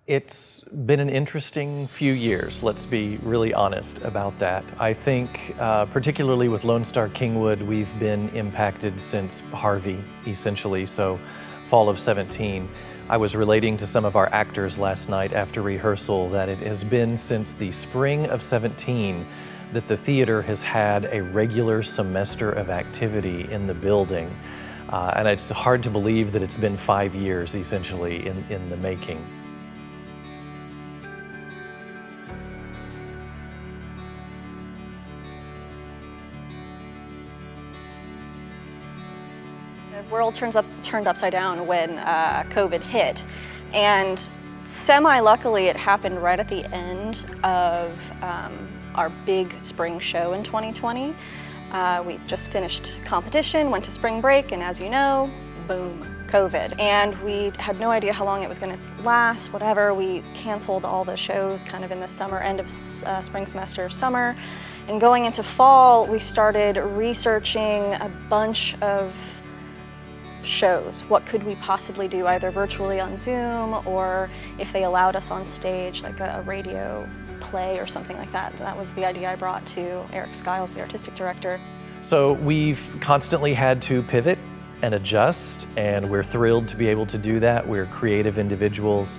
It's been an interesting few years, let's be really honest about that. I think particularly with Lone Star Kingwood, we've been impacted since Harvey, essentially, so fall of 17. I was relating to some of our actors last night after rehearsal that it has been since the spring of 17 that the theater has had a regular semester of activity in the building. And it's hard to believe that it's been 5 years, essentially, in the making. The world turned upside down when COVID hit, and semi-luckily it happened right at the end of our big spring show in 2020. We just finished competition, went to spring break, and as you know, boom, COVID. And we had no idea how long it was going to last, whatever. We canceled all the shows kind of in the summer, end of spring semester, summer. And going into fall, we started researching a bunch of shows. What could we possibly do, either virtually on Zoom, or if they allowed us on stage, like a radio play or something like that. That was the idea I brought to Eric Skiles, the artistic director. So we've constantly had to pivot and adjust, and we're thrilled to be able to do that. We're creative individuals.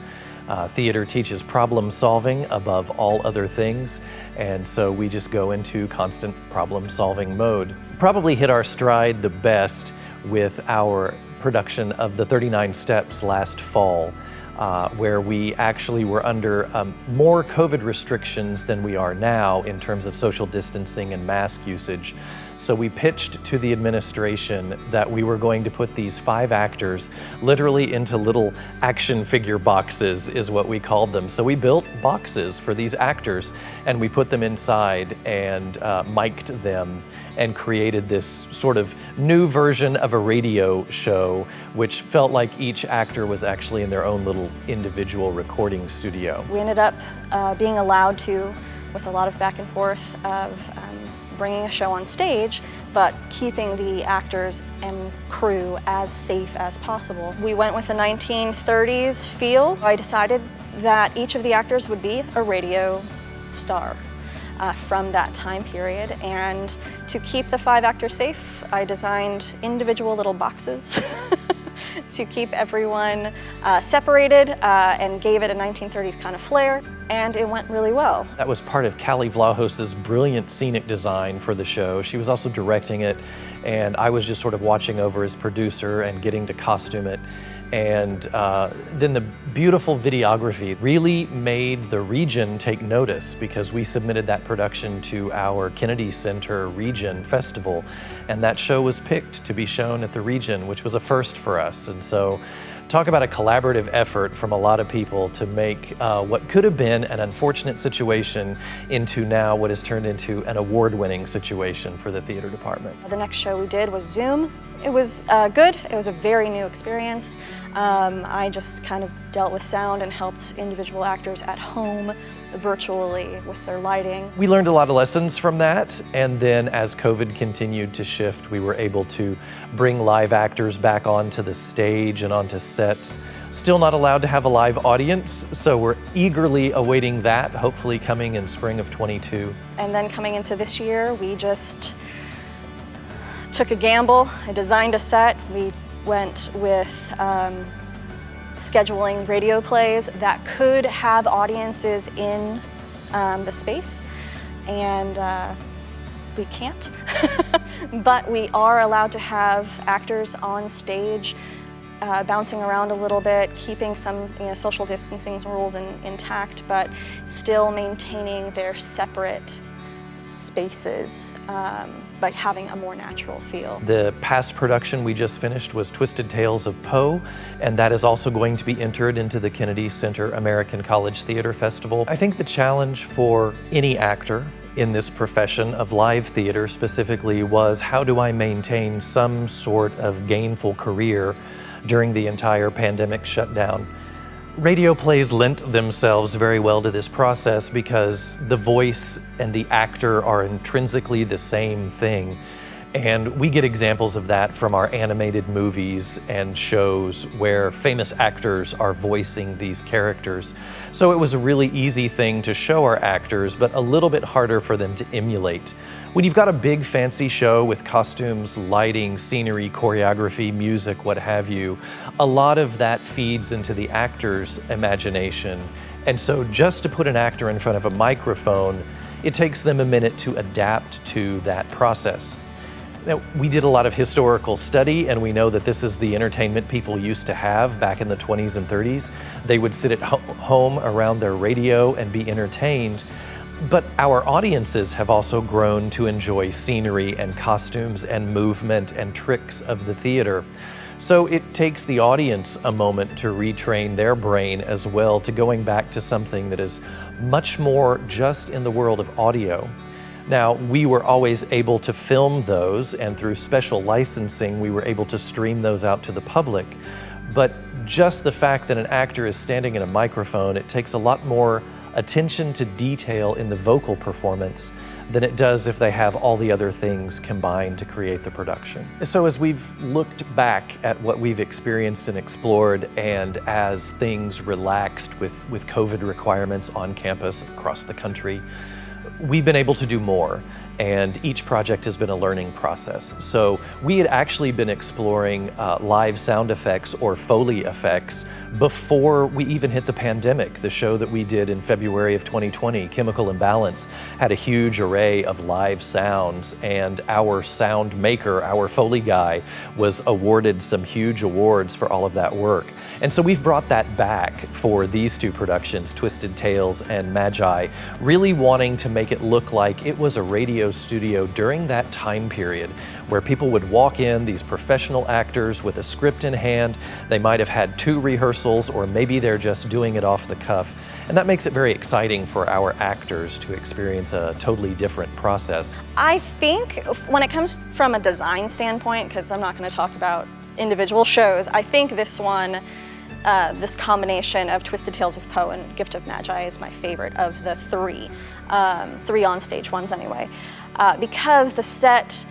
Theater teaches problem solving above all other things, and so we just go into constant problem solving mode. Probably hit our stride the best with our production of the 39 Steps last fall, where we actually were under more COVID restrictions than we are now in terms of social distancing and mask usage. So we pitched to the administration that we were going to put these 5 actors literally into little action figure boxes, is what we called them. So we built boxes for these actors, and we put them inside and mic'd them and created this sort of new version of a radio show, which felt like each actor was actually in their own little individual recording studio. We ended up being allowed to, with a lot of back and forth of bringing a show on stage, but keeping the actors and crew as safe as possible. We went with a 1930s feel. I decided that each of the actors would be a radio star from that time period, and to keep the 5 actors safe, I designed individual little boxes to keep everyone separated and gave it a 1930s kind of flair, and it went really well. That was part of Callie Vlahos's brilliant scenic design for the show. She was also directing it, and I was just sort of watching over as producer and getting to costume it. And then the beautiful videography really made the region take notice, because we submitted that production to our Kennedy Center Region Festival, and that show was picked to be shown at the region, which was a first for us. And so talk about a collaborative effort from a lot of people to make what could have been an unfortunate situation into now what has turned into an award-winning situation for the theater department. The next show we did was Zoom. It was good. It was a very new experience. I just kind of dealt with sound and helped individual actors at home virtually with their lighting. We learned a lot of lessons from that, and then as COVID continued to shift, we were able to bring live actors back onto the stage and onto sets. Still not allowed to have a live audience, so we're eagerly awaiting that, hopefully coming in spring of 22. And then coming into this year, we just took a gamble. I designed a set. We went with scheduling radio plays that could have audiences in the space, and we can't. But we are allowed to have actors on stage bouncing around a little bit, keeping some social distancing rules intact, but still maintaining their separate spaces by having a more natural feel. The past production we just finished was Twisted Tales of Poe, and that is also going to be entered into the Kennedy Center American College Theater Festival. I think the challenge for any actor in this profession of live theater specifically was, how do I maintain some sort of gainful career during the entire pandemic shutdown? Radio plays lent themselves very well to this process because the voice and the actor are intrinsically the same thing. And we get examples of that from our animated movies and shows where famous actors are voicing these characters. So it was a really easy thing to show our actors, but a little bit harder for them to emulate. When you've got a big fancy show with costumes, lighting, scenery, choreography, music, what have you, a lot of that feeds into the actor's imagination. And so just to put an actor in front of a microphone, it takes them a minute to adapt to that process. Now, we did a lot of historical study, and we know that this is the entertainment people used to have back in the 20s and 30s. They would sit at home around their radio and be entertained. But our audiences have also grown to enjoy scenery and costumes and movement and tricks of the theater. So it takes the audience a moment to retrain their brain as well to going back to something that is much more just in the world of audio. Now, we were always able to film those, and through special licensing, we were able to stream those out to the public. But just the fact that an actor is standing in a microphone, it takes a lot more attention to detail in the vocal performance than it does if they have all the other things combined to create the production. So as we've looked back at what we've experienced and explored, and as things relaxed with COVID requirements on campus across the country, we've been able to do more, and each project has been a learning process. So we had actually been exploring live sound effects or Foley effects before we even hit the pandemic. The show that we did in February of 2020, Chemical Imbalance, had a huge array of live sounds, and our sound maker, our Foley guy, was awarded some huge awards for all of that work. And so we've brought that back for these two productions, Twisted Tales and Magi, really wanting to make it look like it was a radio studio during that time period where people would walk in, these professional actors with a script in hand. They might have had 2 rehearsals, or maybe they're just doing it off the cuff. And that makes it very exciting for our actors to experience a totally different process. I think when it comes from a design standpoint, because I'm not going to talk about individual shows, I think this one, this combination of Twisted Tales of Poe and Gift of Magi is my favorite of the 3 on-stage ones anyway, because the set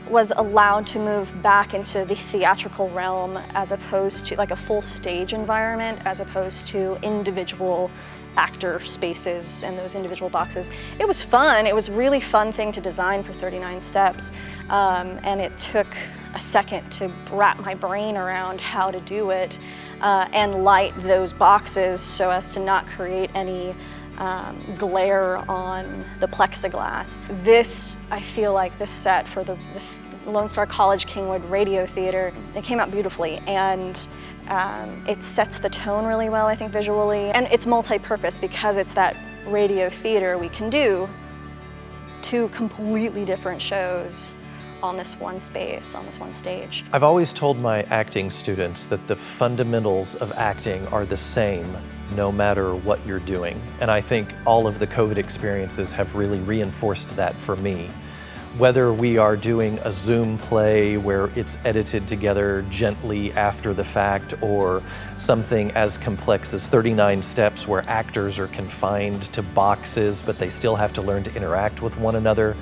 was allowed to move back into the theatrical realm as opposed to like a full stage environment, as opposed to individual actor spaces and those individual boxes. It was fun. It was a really fun thing to design for 39 Steps, and it took a second to wrap my brain around how to do it and light those boxes so as to not create any glare on the plexiglass. This, I feel like this set for the Lone Star College-Kingwood Radio Theater, it came out beautifully, and it sets the tone really well, I think, visually. And it's multi-purpose because it's that radio theater. We can do 2 completely different shows on this one space, on this one stage. I've always told my acting students that the fundamentals of acting are the same no matter what you're doing. And I think all of the COVID experiences have really reinforced that for me. Whether we are doing a Zoom play where it's edited together gently after the fact, or something as complex as 39 Steps where actors are confined to boxes but they still have to learn to interact with one another.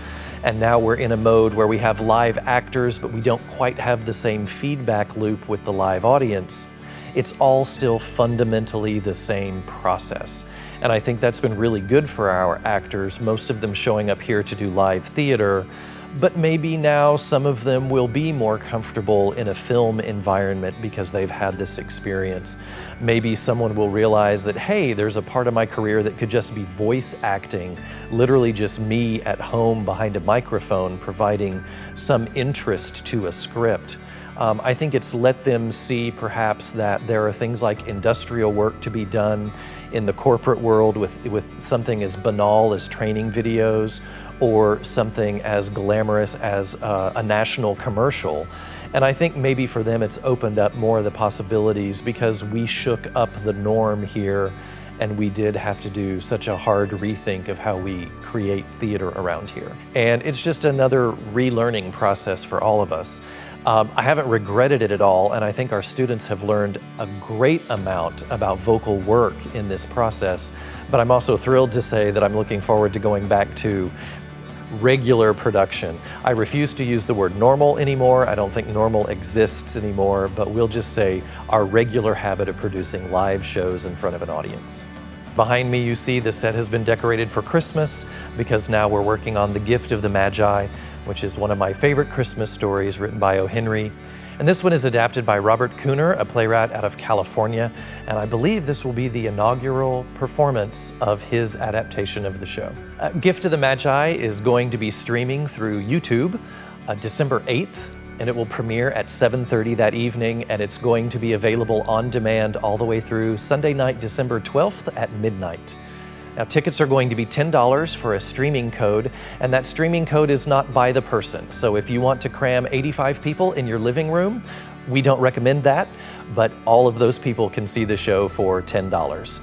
And now we're in a mode where we have live actors but we don't quite have the same feedback loop with the live audience. It's all still fundamentally the same process. And I think that's been really good for our actors, most of them showing up here to do live theater, but maybe now some of them will be more comfortable in a film environment because they've had this experience. Maybe someone will realize that, hey, there's a part of my career that could just be voice acting, literally just me at home behind a microphone providing some interest to a script. I think it's let them see perhaps that there are things like industrial work to be done in the corporate world with something as banal as training videos, or something as glamorous as a national commercial. And I think maybe for them it's opened up more of the possibilities because we shook up the norm here, and we did have to do such a hard rethink of how we create theater around here. And it's just another relearning process for all of us. I haven't regretted it at all, and I think our students have learned a great amount about vocal work in this process, but I'm also thrilled to say that I'm looking forward to going back to regular production. I refuse to use the word normal anymore. I don't think normal exists anymore, but we'll just say our regular habit of producing live shows in front of an audience. Behind me, you see the set has been decorated for Christmas because now we're working on The Gift of the Magi, which is one of my favorite Christmas stories written by O. Henry. And this one is adapted by Robert Cooner, a playwright out of California, and I believe this will be the inaugural performance of his adaptation of the show. Gift of the Magi is going to be streaming through YouTube December 8th, and it will premiere at 7:30 that evening, and it's going to be available on demand all the way through Sunday night, December 12th at midnight. Now, tickets are going to be $10 for a streaming code, and that streaming code is not by the person. So if you want to cram 85 people in your living room, we don't recommend that, but all of those people can see the show for $10.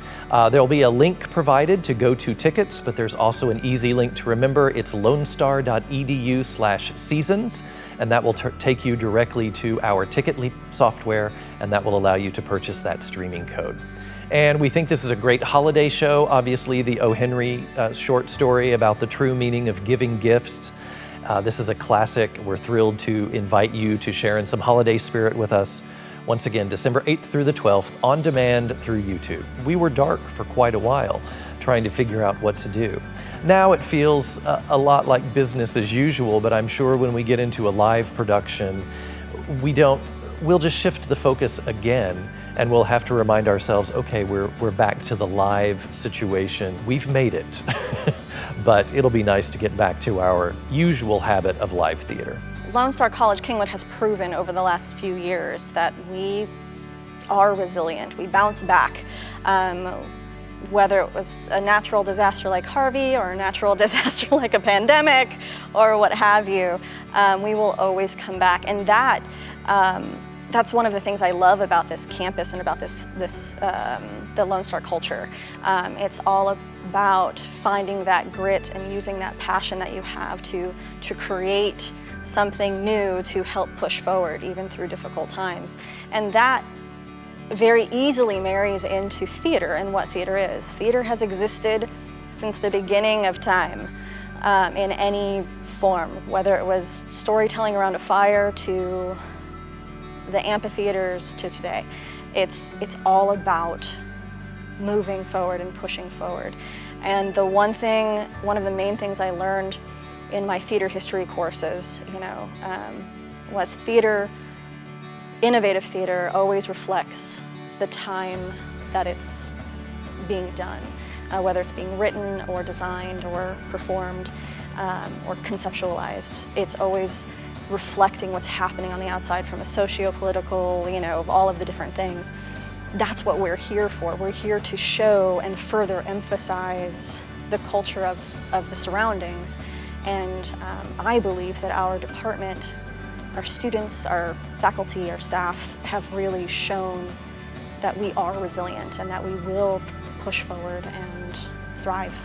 There'll be a link provided to go to tickets, but there's also an easy link to remember. It's lonestar.edu/seasons, and that will take you directly to our TicketLeap software, and that will allow you to purchase that streaming code. And we think this is a great holiday show. Obviously, the O. Henry short story about the true meaning of giving gifts. This is a classic. We're thrilled to invite you to share in some holiday spirit with us. Once again, December 8th through the 12th, on demand through YouTube. We were dark for quite a while, trying to figure out what to do. Now it feels a lot like business as usual, but I'm sure when we get into a live production, we'll just shift the focus again, and we'll have to remind ourselves, okay, we're back to the live situation. We've made it, but it'll be nice to get back to our usual habit of live theater. Lone Star College-Kingwood has proven over the last few years that we are resilient. We bounce back. Whether it was a natural disaster like Harvey or a natural disaster like a pandemic or what have you, we will always come back. And that's one of the things I love about this campus and about the Lone Star culture. It's all about finding that grit and using that passion that you have to create something new to help push forward even through difficult times. And that very easily marries into theater and what theater is. Theater has existed since the beginning of time in any form, whether it was storytelling around a fire to the amphitheaters to today. It's all about moving forward and pushing forward. And one of the main things I learned in my theater history courses, was innovative theater always reflects the time that it's being done, whether it's being written or designed or performed or conceptualized. It's always reflecting what's happening on the outside from a socio-political, all of the different things. That's what we're here for. We're here to show and further emphasize the culture of the surroundings. And I believe that our department, our students, our faculty, our staff have really shown that we are resilient and that we will push forward and thrive.